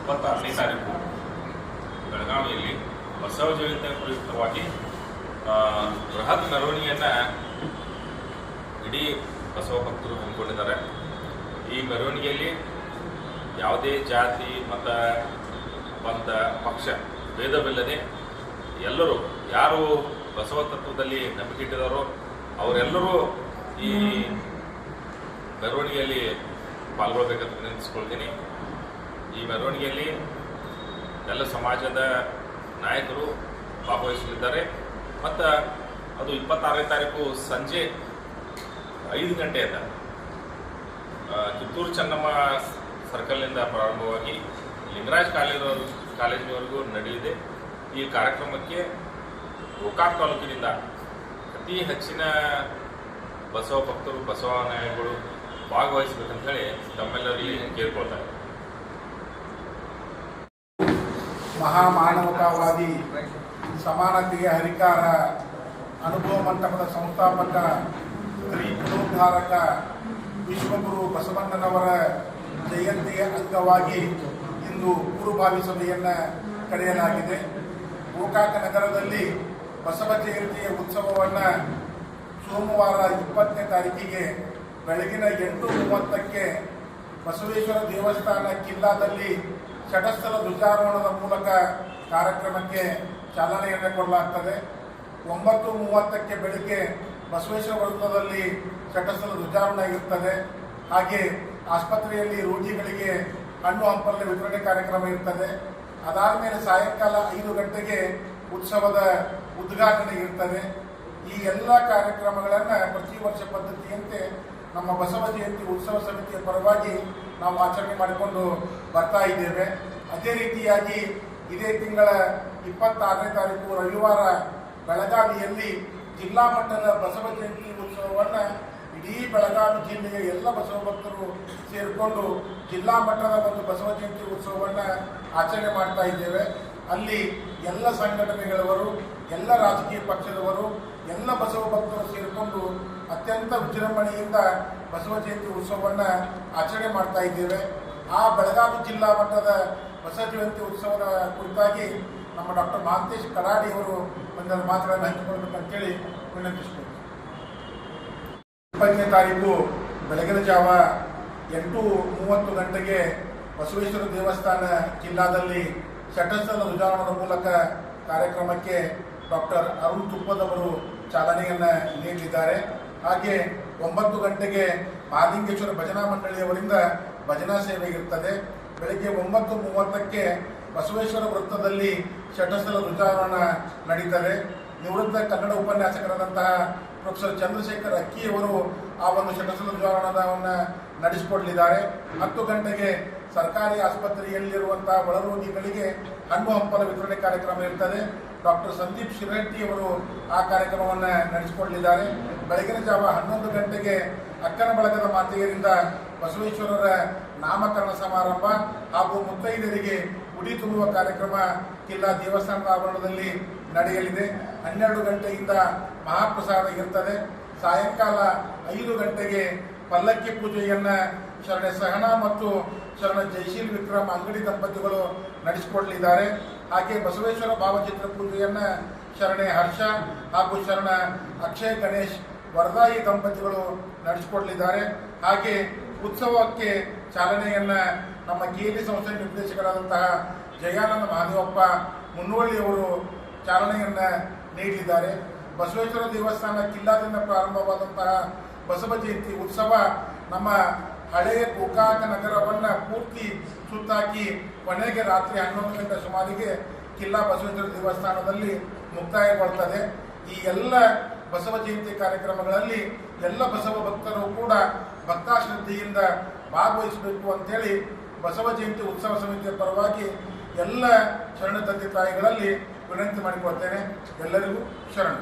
26ನೇ ತಾರೀಕು ಬೆಳಗಾವಿಯಲ್ಲಿ ಬಸವ ಜಯಂತಿ ಪ್ರಯುಕ್ತವಾಗಿ ಬೃಹತ್ ಮೆರವಣಿಗೆಯನ್ನು ಇಡೀ ಬಸವ ಭಕ್ತರು ಹಮ್ಮಿಕೊಂಡಿದ್ದಾರೆ. ಈ ಮೆರವಣಿಗೆಯಲ್ಲಿ ಯಾವುದೇ ಜಾತಿ ಮತ ಪಂಥ ಪಕ್ಷ ಭೇದವಿಲ್ಲದೆ ಎಲ್ಲರೂ ಯಾರು ಬಸವ ತತ್ವದಲ್ಲಿ ನಂಬಿಕೆ ಇಟ್ಟಿದ್ದಾರೋ ಅವರೆಲ್ಲರೂ ಈ ಮೆರವಣಿಗೆಯಲ್ಲಿ ಪಾಲ್ಗೊಳ್ಬೇಕಂತ ವಿನಂತಿಸ್ಕೊಳ್ತೀನಿ. ಈ ಮೆರವಣಿಗೆಯಲ್ಲಿ ಎಲ್ಲ ಸಮಾಜದ ನಾಯಕರು ಭಾಗವಹಿಸಲಿದ್ದಾರೆ ಮತ್ತು ಅದು 26ನೇ ತಾರೀಕು ಸಂಜೆ 5 ಗಂಟೆಯಿಂದ ಕಿತ್ತೂರು ಚೆನ್ನಮ್ಮ ಸರ್ಕಲ್ನಿಂದ ಪ್ರಾರಂಭವಾಗಿ ಲಿಂಗರಾಜ್ ಕಾಲೇಜಿನವರೆಗೂ ನಡೆಯಲಿದೆ. ಈ ಕಾರ್ಯಕ್ರಮಕ್ಕೆ ಗೋಕಾಕ್ ತಾಲೂಕಿನಿಂದ ಅತಿ ಹೆಚ್ಚಿನ ಬಸವ ಭಕ್ತರು ಬಸವಾನುಯಾಯಿಗಳು ಭಾಗವಹಿಸಬೇಕಂತ ಹೇಳಿ ತಮ್ಮೆಲ್ಲರಲ್ಲಿ ಕೇಳ್ಕೊಳ್ತಾರೆ. ಮಹಾಮಾನವತಾವಾದಿ ಸಮಾನತೆಯ ಹರಿಕಾರ ಅನುಭವ ಮಂಟಪದ ಸಂಸ್ಥಾಪಕ ಶ್ರೀ ಪುನರುದ್ಧಾರಕ ವಿಶ್ವಗುರು ಬಸವಣ್ಣನವರ ಜಯಂತಿಯ ಅಂಗವಾಗಿ ಇಂದು ಪೂರ್ವಭಾವಿ ಸಭೆಯನ್ನು ಕರೆಯಲಾಗಿದೆ. ಗೋಕಾಕ ನಗರದಲ್ಲಿ ಬಸವ ಜಯಂತಿಯ ಉತ್ಸವವನ್ನು ಸೋಮವಾರ 20ನೇ ತಾರೀಕಿಗೆ ಬೆಳಗಿನ 8:30ಕ್ಕೆ ಬಸವೇಶ್ವರ ದೇವಸ್ಥಾನ ಕಿಲ್ಲಾದಲ್ಲಿ ಷಟಸ್ಥಲ ಧ್ವಜಾರೋಹಣದ ಮೂಲಕ ಕಾರ್ಯಕ್ರಮಕ್ಕೆ ಚಾಲನೆಯನ್ನು ಕೊಡಲಾಗ್ತದೆ. 9:30ಕ್ಕೆ ಬೆಳಗ್ಗೆ ಬಸವೇಶ್ವರ ವೃತ್ತದಲ್ಲಿ ಷಟಸ್ಥಲ ಧ್ವಜಾರೋಹಣ ಇರುತ್ತದೆ. ಹಾಗೆ ಆಸ್ಪತ್ರೆಯಲ್ಲಿ ರೋಗಿಗಳಿಗೆ ಹಣ್ಣು ಹಂಪಲ ವಿತರಣೆ ಕಾರ್ಯಕ್ರಮ ಇರ್ತದೆ. ಅದಾದ ಮೇಲೆ ಸಾಯಂಕಾಲ 5 ಗಂಟೆಗೆ ಉತ್ಸವದ ಉದ್ಘಾಟನೆ ಇರ್ತದೆ. ಈ ಎಲ್ಲ ಕಾರ್ಯಕ್ರಮಗಳನ್ನು ಪ್ರತಿ ವರ್ಷ ಪದ್ಧತಿಯಂತೆ ನಮ್ಮ ಬಸವ ಜಯಂತಿ ಉತ್ಸವ ಸಮಿತಿಯ ಪರವಾಗಿ ನಾವು ಆಚರಣೆ ಮಾಡಿಕೊಂಡು ಬರ್ತಾ ಇದ್ದೇವೆ. ಅದೇ ರೀತಿಯಾಗಿ ಇದೇ ತಿಂಗಳ 26ನೇ ತಾರೀಕು ರವಿವಾರ ಬೆಳಗಾವಿಯಲ್ಲಿ ಜಿಲ್ಲಾ ಮಟ್ಟದ ಬಸವ ಜಯಂತಿ ಉತ್ಸವವನ್ನು ಇಡೀ ಬೆಳಗಾವಿ ಜಿಲ್ಲೆಯ ಎಲ್ಲ ಬಸವ ಭಕ್ತರು ಸೇರಿಕೊಂಡು ಜಿಲ್ಲಾ ಮಟ್ಟದ ಒಂದು ಬಸವ ಜಯಂತಿ ಉತ್ಸವವನ್ನು ಆಚರಣೆ ಮಾಡ್ತಾ ಇದ್ದೇವೆ. ಅಲ್ಲಿ ಎಲ್ಲ ಸಂಘಟನೆಗಳವರು, ಎಲ್ಲ ರಾಜಕೀಯ ಪಕ್ಷದವರು, ಎಲ್ಲ ಬಸವ ಭಕ್ತರು ಸೇರಿಕೊಂಡು ಅತ್ಯಂತ ವಿಜೃಂಭಣೆಯಿಂದ ಬಸವ ಜಯಂತಿ ಉತ್ಸವವನ್ನು ಆಚರಣೆ ಮಾಡ್ತಾ ಇದ್ದೇವೆ. ಆ ಬೆಳಗಾವಿ ಜಿಲ್ಲಾ ಮಟ್ಟದ ಬಸವ ಜಯಂತಿ ಉತ್ಸವದ ಕುರಿತಾಗಿ ನಮ್ಮ ಡಾಕ್ಟರ್ ಮಹಾಂತೇಶ್ ಕಡಾಡಿ ಅವರು ಒಂದೆರಡು ಮಾತುಗಳನ್ನು ಹಂಚಿಕೊಳ್ಬೇಕಂತೇಳಿ ವಿನಂತಿಸ್ಬೋದು. 20ನೇ ತಾರೀಕು ಬೆಳಗಿನ ಜಾವ 8:30 ಗಂಟೆಗೆ ಬಸವೇಶ್ವರ ದೇವಸ್ಥಾನ ಜಿಲ್ಲಾದಲ್ಲಿ ಷಟಸ್ಥಲ ಧ್ವಜಾರೋಹಣದ ಮೂಲಕ ಕಾರ್ಯಕ್ರಮಕ್ಕೆ ಡಾಕ್ಟರ್ ಅರುಣ್ ತುಪ್ಪದವರು ಚಾಲನೆಯನ್ನು ನೀಡಲಿದ್ದಾರೆ. ಹಾಗೆ 9 ಗಂಟೆಗೆ ಮಹಾಲಿಂಗೇಶ್ವರ ಭಜನಾ ಮಂಡಳಿಯವರಿಂದ ಭಜನಾ ಸೇವೆ ಇರುತ್ತದೆ. ಬೆಳಗ್ಗೆ 9:30ಕ್ಕೆ ಬಸವೇಶ್ವರ ವೃತ್ತದಲ್ಲಿ ಷಟಸ್ಥಲ ಧ್ವಜಾರೋಹಣ ನಡೀತದೆ. ನಿವೃತ್ತ ಕನ್ನಡ ಉಪನ್ಯಾಸಕರಾದಂತಹ ಪ್ರೊಫೆಸರ್ ಚಂದ್ರಶೇಖರ್ ಅಕ್ಕಿಯವರು ಆ ಒಂದು ಷಟಸ್ಥಲ ಧ್ವಜಾರೋಹಣವನ್ನು ನಡೆಸಿಕೊಡಲಿದ್ದಾರೆ. 10 ಗಂಟೆಗೆ ಸರ್ಕಾರಿ ಆಸ್ಪತ್ರೆಯಲ್ಲಿರುವಂತಹ ಒಳರೋಗಿಗಳಿಗೆ ಹಣ್ಣು ಹಂಪಲ ವಿತರಣೆ ಕಾರ್ಯಕ್ರಮ ಇರ್ತದೆ. ಡಾಕ್ಟರ್ ಸಂದೀಪ್ ಶಿರಟ್ಟಿಯವರು ಆ ಕಾರ್ಯಕ್ರಮವನ್ನು ನಡೆಸಿಕೊಡಲಿದ್ದಾರೆ. ಬೆಳಗಿನ ಜಾವ 11 ಗಂಟೆಗೆ ಅಕ್ಕನ ಬಳಗದ ಮಾತೆಯರಿಂದ ಬಸವೇಶ್ವರರ ನಾಮಕರಣ ಸಮಾರಂಭ ಹಾಗೂ ಮುತ್ತೈದರಿಗೆ ಉಡಿ ತುಂಬುವ ಕಾರ್ಯಕ್ರಮ ಕಿಲ್ಲಾ ದೇವಸ್ಥಾನದ ಆವರಣದಲ್ಲಿ ನಡೆಯಲಿದೆ. 12 ಗಂಟೆಯಿಂದ ಮಹಾಪ್ರಸಾದ ಇರ್ತದೆ. ಸಾಯಂಕಾಲ 5 ಗಂಟೆಗೆ ಪಲ್ಲಕ್ಕಿ ಪೂಜೆಯನ್ನು ಶರಣ ಸಹನಾ ಮತ್ತು ಶರಣ ಜೈಶೀಲ್ ವಿಕ್ರಮ್ ಅಂಗಡಿ ದಂಪತಿಗಳು ನಡೆಸಿಕೊಡಲಿದ್ದಾರೆ. ಹಾಗೆ ಬಸವೇಶ್ವರ ಭಾವಚಿತ್ರ ಪೂಜೆಯನ್ನು ಶರಣೆ ಹರ್ಷ ಹಾಗೂ ಶರಣ ಅಕ್ಷಯ್ ಗಣೇಶ್ ವರದಾಯಿ ದಂಪತಿಗಳು ನಡೆಸಿಕೊಡಲಿದ್ದಾರೆ. ಹಾಗೆ ಉತ್ಸವಕ್ಕೆ ಚಾಲನೆಯನ್ನು ನಮ್ಮ KLE ಸಂಸ್ಥೆ ನಿರ್ದೇಶಕರಾದಂತಹ ಜಯಾನಂದ ಮಹಾದೇವಪ್ಪ ಮುನ್ನೋಳಿಯವರು ಚಾಲನೆಯನ್ನು ನೀಡಲಿದ್ದಾರೆ. ಬಸವೇಶ್ವರ ದೇವಸ್ಥಾನ ಕಿಲ್ಲಾದಿಂದ ಪ್ರಾರಂಭವಾದಂತಹ ಬಸವ ಜಯಂತಿ ಉತ್ಸವ ನಮ್ಮ ಹಳೆಯ ಗೋಕಾಕ ನಗರವನ್ನು ಪೂರ್ತಿ ಸುತ್ತಾಕಿ ಕೊನೆಗೆ ರಾತ್ರಿ 11 ಗಂಟೆ ಸುಮಾರಿಗೆ ಕಿಲ್ಲಾ ಬಸವೇಶ್ವರ ದೇವಸ್ಥಾನದಲ್ಲಿ ಮುಕ್ತಾಯಗೊಳ್ತದೆ. ಈ ಎಲ್ಲ ಬಸವ ಜಯಂತಿ ಕಾರ್ಯಕ್ರಮಗಳಲ್ಲಿ ಎಲ್ಲ ಬಸವ ಭಕ್ತರು ಕೂಡ ಭಕ್ತಾಶ್ರದ್ಧೆಯಿಂದ ಭಾಗವಹಿಸಬೇಕು ಅಂತೇಳಿ ಬಸವ ಜಯಂತಿ ಉತ್ಸವ ಸಮಿತಿಯ ಪರವಾಗಿ ಎಲ್ಲ ಶರಣ ತಂದೆ ತಾಯಿಗಳಲ್ಲಿ ವಿನಂತಿ ಮಾಡಿಕೊಳ್ತೇನೆ. ಎಲ್ಲರಿಗೂ ಶರಣ.